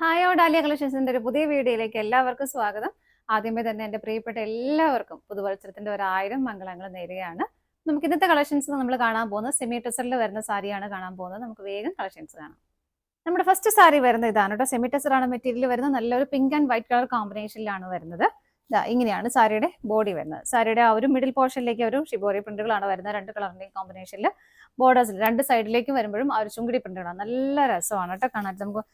Hi dahlia കളക്ഷൻസിന്റെ ഒരു പുതിയ വീഡിയോയിലേക്ക് എല്ലാവർക്കും സ്വാഗതം. ആദ്യമേ തന്നെ എന്റെ പ്രിയപ്പെട്ട എല്ലാവർക്കും പുതുവത്സരത്തിന്റെ 1000 മംഗളങ്ങൾ നേരുകയാണ്. നമുക്ക് ഇന്നത്തെ കളക്ഷൻസ് നമ്മൾ കാണാൻ പോകുന്നത് സെമി ടെസറിൽ വരുന്ന സാരിയാണ് കാണാൻ പോകുന്നത്. നമുക്ക് വേഗം കളക്ഷൻസ് കാണാം. നമ്മുടെ ഫസ്റ്റ് സാരി വരുന്നത് ഇതാണ് കേട്ടോ. സെമി ടെസർ ആണ് മെറ്റീരിയൽ വരുന്നത്. നല്ലൊരു പിങ്ക് ആൻഡ് വൈറ്റ് കളർ കോമ്പിനേഷനിലാണ് വരുന്നത്. ഇങ്ങനെയാണ് സാരിയുടെ ബോഡി വരുന്നത്. സാരിയുടെ ആ ഒരു മിഡിൽ പോർഷനിലേക്ക് ഒരു ഷിബോറി പ്രിന്റുകളാണ് വരുന്നത്. രണ്ട് കളറിന്റെയും കോമ്പിനേഷനിൽ ബോർഡേഴ്സിൽ രണ്ട് സൈഡിലേക്കും വരുമ്പോഴും ആ ഒരു ചുങ്കിടി പ്രിന്റുകളാണ്. നല്ല രസമാണ് കേട്ടോ കാണാൻ. നമുക്ക്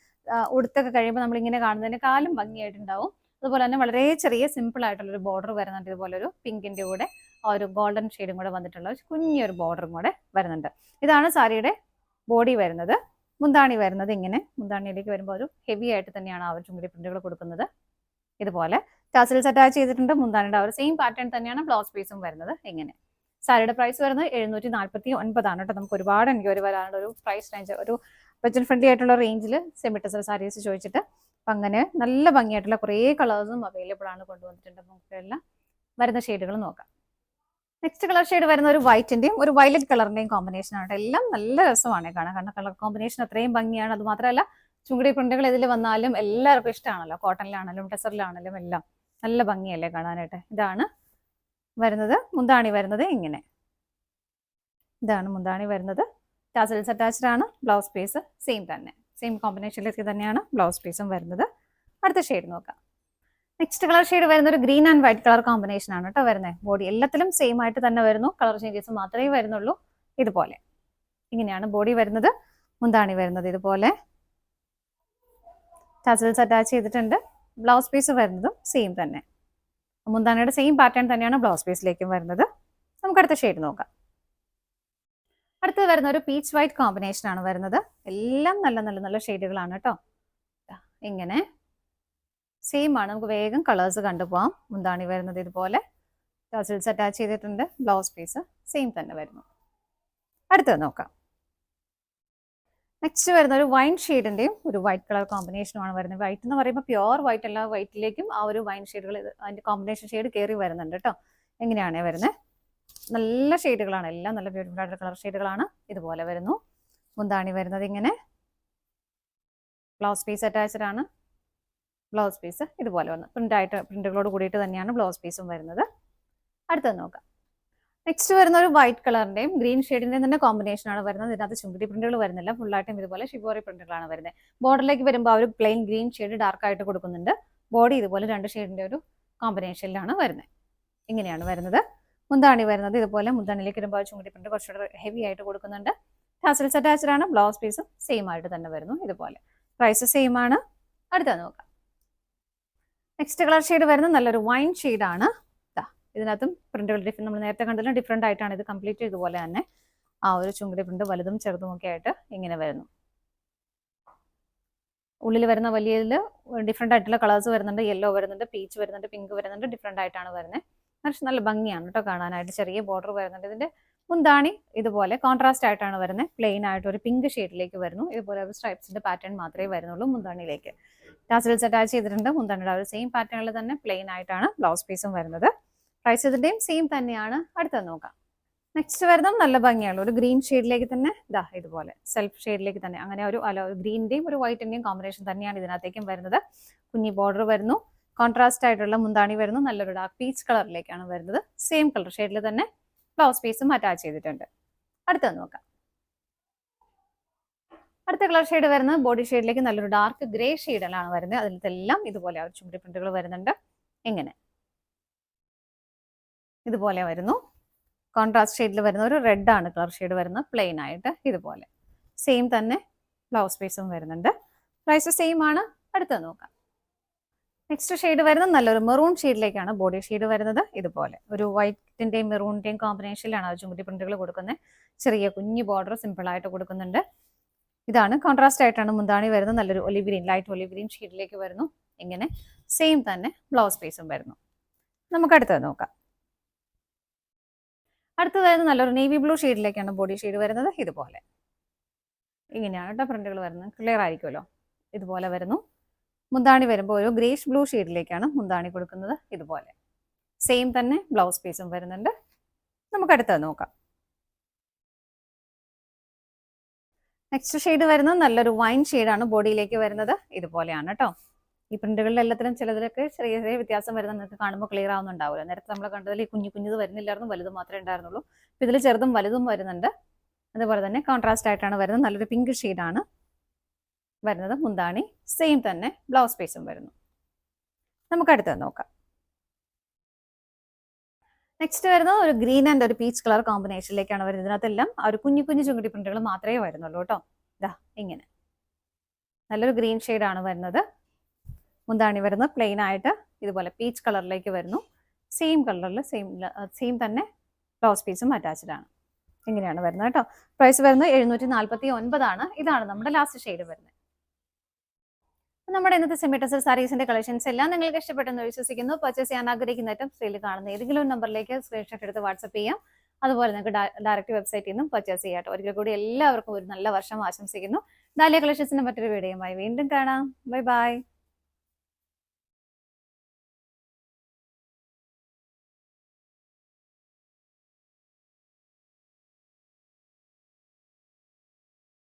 ഉടുത്തൊക്കെ കഴിയുമ്പോൾ നമ്മൾ ഇങ്ങനെ കാണുന്നതിനേക്കാളും ഭംഗിയായിട്ടുണ്ടാവും. അതുപോലെ തന്നെ വളരെ ചെറിയ സിമ്പിൾ ആയിട്ടുള്ള ഒരു ബോർഡർ വരുന്നുണ്ട്. ഇതുപോലെ ഒരു പിങ്കിന്റെ കൂടെ ആ ഒരു ഗോൾഡൻ ഷെയ്ഡും കൂടെ വന്നിട്ടുള്ള കുഞ്ഞൊരു ബോർഡറും കൂടെ വരുന്നുണ്ട്. ഇതാണ് സാരിയുടെ ബോഡി വരുന്നത്. മുന്താണി വരുന്നത് ഇങ്ങനെ. മുന്താണിയിലേക്ക് വരുമ്പോൾ ഒരു ഹെവി ആയിട്ട് തന്നെയാണ് ആ ഒരു ചുങ്കിടി പ്രിന്റുകൾ കൊടുക്കുന്നത്. ഇതുപോലെ ടാസൽസ് അറ്റാച്ച് ചെയ്തിട്ടുണ്ട്. മുന്താണിയുടെ ആ ഒരു സെയിം പാറ്റേൺ തന്നെയാണ് ബ്ലൗസ് പീസും വരുന്നത്. ഇങ്ങനെ സാരിയുടെ പ്രൈസ് വരുന്നത് 749 ആണ് കേട്ടോ. നമുക്ക് ഒരുപാട് എൻക്വയറി വരാനുള്ള ഒരു പ്രൈസ് റേഞ്ച്, ഒരു ബഡ്ജറ്റ് ഫ്രണ്ട്ലി ആയിട്ടുള്ള റേഞ്ചിൽ സെമി ടെസർ സാരീസ് ചോദിച്ചിട്ട് അപ്പം അങ്ങനെ നല്ല ഭംഗിയായിട്ടുള്ള കുറേ കളേഴ്സും അവൈലബിൾ ആണ് കൊണ്ടുവന്നിട്ടുണ്ട്. നമുക്ക് എല്ലാം വരുന്ന ഷെയ്ഡുകൾ നോക്കാം. നെക്സ്റ്റ് കളർ ഷെയ്ഡ് വരുന്ന ഒരു വൈറ്റിന്റെയും ഒരു വയലറ്റ് കളറിന്റെയും കോമ്പിനേഷൻ ആണ്. എല്ലാം നല്ല രസമാണ് കാണാൻ. കാരണം കളർ കോമ്പിനേഷൻ അത്രയും ഭംഗിയാണ്. അത് മാത്രമല്ല ചുങ്കിടി പ്രിന്റുകൾ ഇതിൽ വന്നാലും എല്ലാവർക്കും ഇഷ്ടമാണല്ലോ. കോട്ടണിലാണെങ്കിലും ടെസറിലാണെങ്കിലും എല്ലാം നല്ല ഭംഗിയല്ലേ കാണാനായിട്ട്. ഇതാണ് വരുന്നത്. മുന്താണി വരുന്നത് ഇങ്ങനെ. ഇതാണ് മുന്താണി വരുന്നത്. ടാസൽസ് അറ്റാച്ച്ഡ് ആണ്. ബ്ലൗസ് പീസ് സെയിം തന്നെ, സെയിം കോമ്പിനേഷനിലേക്ക് തന്നെയാണ് ബ്ലൗസ് പീസും വരുന്നത്. അടുത്ത ഷെയ്ഡ് നോക്കാം. നെക്സ്റ്റ് കളർ ഷെയ്ഡ് വരുന്ന ഒരു green and white colour combination ആണ് കേട്ടോ വരുന്നത്. ബോഡി എല്ലാത്തിലും സെയിം ആയിട്ട് തന്നെ വരുന്നു. കളർ ചേഞ്ചസ് മാത്രമേ വരുന്നുള്ളൂ. ഇതുപോലെ ഇങ്ങനെയാണ് ബോഡി വരുന്നത്. മുന്താണി വരുന്നത് ഇതുപോലെ ടാസൽസ് അറ്റാച്ച് ചെയ്തിട്ടുണ്ട്. ബ്ലൗസ് പീസ് വരുന്നതും സെയിം തന്നെ. മുന്താണിയുടെ സെയിം പാറ്റേൺ തന്നെയാണ് ബ്ലൗസ് പീസിലേക്കും വരുന്നത്. നമുക്ക് അടുത്ത ഷെയ്ഡ് നോക്കാം. അടുത്തത് വരുന്ന ഒരു പീച്ച് വൈറ്റ് കോമ്പിനേഷൻ ആണ് വരുന്നത്. എല്ലാം നല്ല നല്ല നല്ല ഷെയ്ഡുകളാണ് കേട്ടോ. ഇങ്ങനെ സെയിം ആണ്. നമുക്ക് വേഗം കളേഴ്സ് കണ്ടുപോകാം. മുന്താണി വരുന്നത് ഇതുപോലെ ടാസൽസ് അറ്റാച്ച് ചെയ്തിട്ടുണ്ട്. ബ്ലൗസ് പീസ് സെയിം തന്നെ വരുന്നു. അടുത്തത് നോക്കാം. നെക്സ്റ്റ് വരുന്ന ഒരു വൈൻ ഷെയ്ഡിന്റെയും ഒരു വൈറ്റ് കളർ കോമ്പിനേഷനുമാണ് വരുന്നത്. വൈറ്റ് എന്ന് പറയുമ്പോൾ പ്യുവർ വൈറ്റ് അല്ല, വൈറ്റിലേക്കും ആ ഒരു വൈൻ ഷെയ്ഡുകൾ അതിന്റെ കോമ്പിനേഷൻ ഷെയ്ഡ് കയറി വരുന്നുണ്ട് കേട്ടോ. എങ്ങനെയാണ് വരുന്നത്? നല്ല ഷെയ്ഡുകളാണ്. എല്ലാം നല്ല ബ്യൂട്ടിഫുൾ ആയിട്ടുള്ള കളർ ഷെയ്ഡുകളാണ്. ഇതുപോലെ വരുന്നു. മുന്താണി വരുന്നത് ഇങ്ങനെ. ബ്ലൗസ് പീസ് അറ്റാച്ച്ഡ് ആണ്. ബ്ലൗസ് പീസ് ഇതുപോലെ വന്നു. പ്രിന്റുകളോട് കൂടിയിട്ട് തന്നെയാണ് ബ്ലൗസ് പീസും വരുന്നത്. അടുത്തത് നോക്കാം. നെക്സ്റ്റ് വരുന്ന ഒരു വൈറ്റ് കളറിന്റെയും ഗ്രീൻ ഷെയ്ഡിന്റെയും തന്നെ കോമ്പിനേഷൻ ആണ് വരുന്നത്. ഇതിനകത്ത് ചുങ്കിടി പ്രിന്റുകൾ വരുന്നില്ല. ഫുള്ളായിട്ടും ഇതുപോലെ ഷിബോറി പ്രിന്റുകളാണ് വരുന്നത്. ബോർഡറിലേക്ക് വരുമ്പോൾ ആ ഒരു പ്ലെയിൻ ഗ്രീൻ ഷെയ്ഡ് ഡാർക്ക് ആയിട്ട് കൊടുക്കുന്നുണ്ട്. ബോഡി ഇതുപോലെ രണ്ട് ഷെയ്ഡിന്റെ ഒരു കോമ്പിനേഷനിലാണ് വരുന്നത്. ഇങ്ങനെയാണ് വരുന്നത്. മുന്താണി വരുന്നത് ഇതുപോലെ. മുന്താണിയിലേക്ക് വരുമ്പോൾ ചുങ്കിടി പ്രിന്റ് കുറച്ചുകൂടെ ഹെവി ആയിട്ട് കൊടുക്കുന്നുണ്ട്. ടാസൽസ് അറ്റാച്ച്ഡ് ആണ്. ബ്ലൗസ് പീസും സെയിം ആയിട്ട് തന്നെ വരുന്നു. ഇതുപോലെ പ്രൈസ് സെയിം ആണ്. അടുത്തത് നോക്കാം. നെക്സ്റ്റ് കളർ ഷെയ്ഡ് വരുന്നത് നല്ലൊരു വൈൻ ഷെയ്ഡാണ്. ഇതിനകത്തും പ്രിന്റുകൾ നമ്മൾ നേരത്തെ കണ്ടതിലും ഡിഫറെന്റ് ആയിട്ടാണ് ഇത് കംപ്ലീറ്റ് ഇതുപോലെ തന്നെ ആ ഒരു ചുങ്കിടി പ്രിന്റ് വലുതും ചെറുതും ഒക്കെ ആയിട്ട് ഇങ്ങനെ വരുന്നു. ഉള്ളിൽ വരുന്ന വലിയതിൽ ഡിഫറെന്റ് ആയിട്ടുള്ള കളേഴ്സ് വരുന്നുണ്ട്. യെല്ലോ വരുന്നുണ്ട്, പീച്ച് വരുന്നുണ്ട്, പിങ്ക് വരുന്നുണ്ട്. ഡിഫറെന്റ് ആയിട്ടാണ് വരുന്നത്. നല്ല ഭംഗിയാണ് കേട്ടോ കാണാനായിട്ട്. ചെറിയ ബോർഡർ വരുന്നുണ്ട്. ഇതിന്റെ മുന്താണി ഇതുപോലെ കോൺട്രാസ്റ്റ് ആയിട്ടാണ് വരുന്നത്. പ്ലെയിൻ ആയിട്ട് ഒരു പിങ്ക് ഷെയ്ഡിലേക്ക് വരുന്നു. ഇതുപോലെ ഒരു സ്ട്രൈപ്സിന്റെ പാറ്റേൺ മാത്രമേ വരുന്നുള്ളൂ മുന്താണിയിലേക്ക്. ടാസൽസ് അറ്റാച്ച് ചെയ്തിട്ടുണ്ട്. മുന്താണിയുടെ ആ ഒരു സെയിം പാറ്റേണിൽ തന്നെ പ്ലെയിൻ ആയിട്ടാണ് ബ്ലൗസ് പീസും വരുന്നത്. പ്രൈസ് ഇതിന്റെയും സെയിം തന്നെയാണ്. അടുത്തത് നോക്കാം. നെക്സ്റ്റ് വരുന്നത് നല്ല ഭംഗിയാണ്. ഒരു ഗ്രീൻ ഷെയ്ഡിലേക്ക് തന്നെ ഇതുപോലെ സെൽഫ് ഷെയ്ഡിലേക്ക് തന്നെ അങ്ങനെ ഒരു ഗ്രീനിന്റെയും ഒരു വൈറ്റിന്റെയും കോമ്പിനേഷൻ തന്നെയാണ് ഇതിനകത്തേക്കും വരുന്നത്. കുഞ്ഞി ബോർഡർ വരുന്നു. കോൺട്രാസ്റ്റ് ആയിട്ടുള്ള മുന്താണി വരുന്നു. നല്ലൊരു ഡാർക്ക് പീച്ച് കളറിലേക്കാണ് വരുന്നത്. സെയിം കളർ ഷെയ്ഡിൽ തന്നെ ബ്ലൗസ് പീസും അറ്റാച്ച് ചെയ്തിട്ടുണ്ട്. അടുത്തത് നോക്കാം. അടുത്ത കളർ ഷെയ്ഡ് വരുന്നത് ബോഡി ഷെയ്ഡിലേക്ക് നല്ലൊരു ഡാർക്ക് ഗ്രേ ഷെയ്ഡിലാണ് വരുന്നത്. അതിലെല്ലാം ഇതുപോലെ ആ ചുണ്ടി പ്രിന്റുകൾ വരുന്നുണ്ട്. എങ്ങനെ ഇതുപോലെ വരുന്നു. കോൺട്രാസ്റ്റ് ഷെയ്ഡിൽ വരുന്ന ഒരു റെഡ് ആണ് കളർ ഷെയ്ഡ് വരുന്നത്. പ്ലെയിൻ ആയിട്ട് ഇതുപോലെ സെയിം തന്നെ ബ്ലൗസ് പീസും വരുന്നുണ്ട്. പ്രൈസ് സെയിം ആണ്. അടുത്തത് നോക്കാം. നെക്സ്റ്റ് ഷെയ്ഡ് വരുന്നത് നല്ലൊരു മെറൂൺ ഷെയ്ഡിലേക്കാണ് ബോഡി ഷെയ്ഡ് വരുന്നത്. ഇതുപോലെ ഒരു വൈറ്റിന്റെയും മെറൂണിന്റെയും കോമ്പിനേഷനിലാണ് ആ ചുണ്ടി പ്രിന്റുകൾ കൊടുക്കുന്നത്. ചെറിയ കുഞ്ഞു ബോർഡർ സിമ്പിൾ ആയിട്ട് കൊടുക്കുന്നുണ്ട്. ഇതാണ് കോൺട്രാസ്റ്റ് ആയിട്ടാണ് മുന്താണി വരുന്നത്. നല്ലൊരു olive green, light olive green ഷെയ്ഡിലേക്ക് വരുന്നു. ഇങ്ങനെ സെയിം തന്നെ ബ്ലൗസ് പീസും വരുന്നു. നമുക്ക് അടുത്തത് നോക്കാം. അടുത്തത് വരുന്നത് നല്ലൊരു നേവി ബ്ലൂ ഷെയ്ഡിലേക്കാണ് ബോഡി ഷെയ്ഡ് വരുന്നത്. ഇതുപോലെ ഇങ്ങനെയാണ് കേട്ടോ പ്രിന്റുകൾ വരുന്നത്. ക്ലിയർ ആയിരിക്കുമല്ലോ. ഇതുപോലെ വരുന്നു. മുന്താണി വരുമ്പോൾ ഒരു ഗ്രേഷ് ബ്ലൂ ഷെയ്ഡിലേക്കാണ് മുന്താണി കൊടുക്കുന്നത്. ഇതുപോലെ സെയിം തന്നെ ബ്ലൗസ് പീസും വരുന്നുണ്ട്. നമുക്ക് അടുത്തത് നോക്കാം. നെക്സ്റ്റ് ഷെയ്ഡ് വരുന്നത് നല്ലൊരു വൈൻ ഷെയ്ഡാണ് ബോഡിയിലേക്ക് വരുന്നത്. ഇതുപോലെയാണ് കേട്ടോ. ഈ പ്രിന്റുകളിൽ എല്ലാത്തിലും ചിലതിലൊക്കെ ചെറിയ ചെറിയ വ്യത്യാസം വരുന്നത് നിങ്ങൾക്ക് കാണുമ്പോൾ ക്ലിയർ ആവുന്നുണ്ടാവില്ല. നേരത്തെ നമ്മൾ കണ്ടതിൽ ഈ കുഞ്ഞത് വരുന്നില്ലായിരുന്നു, വലുത് മാത്രമേ ഉണ്ടായിരുന്നുള്ളൂ. അപ്പോൾ ഇതിൽ ചെറുതും വലുതും വരുന്നുണ്ട്. അതുപോലെ തന്നെ കോൺട്രാസ്റ്റ് ആയിട്ടാണ് വരുന്നത്. നല്ലൊരു പിങ്ക് ഷെയ്ഡാണ് വരുന്നത്. മുന്താണി സെയിം തന്നെ, ബ്ലൗസ് പീസും വരുന്നു. നമുക്ക് അടുത്തത് നോക്കാം. നെക്സ്റ്റ് വരുന്നത് ഒരു ഗ്രീൻ ആൻഡ് ഒരു പീച്ച് കളർ കോമ്പിനേഷനിലേക്കാണ് വരുന്നത്. ഇതിനകത്തെല്ലാം ആ ഒരു കുഞ്ഞു ചുങ്കടി പ്രിന്റുകൾ മാത്രമേ വരുന്നുള്ളൂ കേട്ടോ. ഇതാ ഇങ്ങനെ നല്ലൊരു ഗ്രീൻ ഷെയ്ഡാണ് വരുന്നത്. മുന്താണി വരുന്നത് പ്ലെയിൻ ആയിട്ട് ഇതുപോലെ പീച്ച് കളറിലേക്ക് വരുന്നു. സെയിം കളറിൽ സെയിം തന്നെ ബ്ലൗസ് പീസും അറ്റാച്ച്ഡ് ആണ്. ഇങ്ങനെയാണ് വരുന്നത് കേട്ടോ. പ്രൈസ് വരുന്നത് 749 ഇതാണ് നമ്മുടെ ലാസ്റ്റ് ഷെയ്ഡ് വരുന്നത്. നമ്മുടെ ഇന്നത്തെ സെമി ടസർ സാരീസിന്റെ കളക്ഷൻസ് എല്ലാം നിങ്ങൾക്ക് ഇഷ്ടപ്പെട്ടെന്ന് വിശ്വസിക്കുന്നു. പർച്ചേസ് ചെയ്യാൻ ആഗ്രഹിക്കുന്ന ഐറ്റം സ്ക്രീനിൽ കാണുന്ന ഏതെങ്കിലും നമ്പറിലേക്ക് സ്ക്രീൻഷോട്ട് എടുത്ത് വാട്സ്ആപ്പ് ചെയ്യാം. അതുപോലെ നിങ്ങൾക്ക് ഡയറക്റ്റ് വെബ്സൈറ്റിൽ നിന്നും പർച്ചേസ് ചെയ്യാം. ഒരിക്കൽ കൂടി എല്ലാവർക്കും ഒരു നല്ല വർഷം ആശംസിക്കുന്നു. ഡാലിയ കളക്ഷൻസിന്റെ മറ്റൊരു വീഡിയോയുമായി വീണ്ടും കാണാം. Bye bye.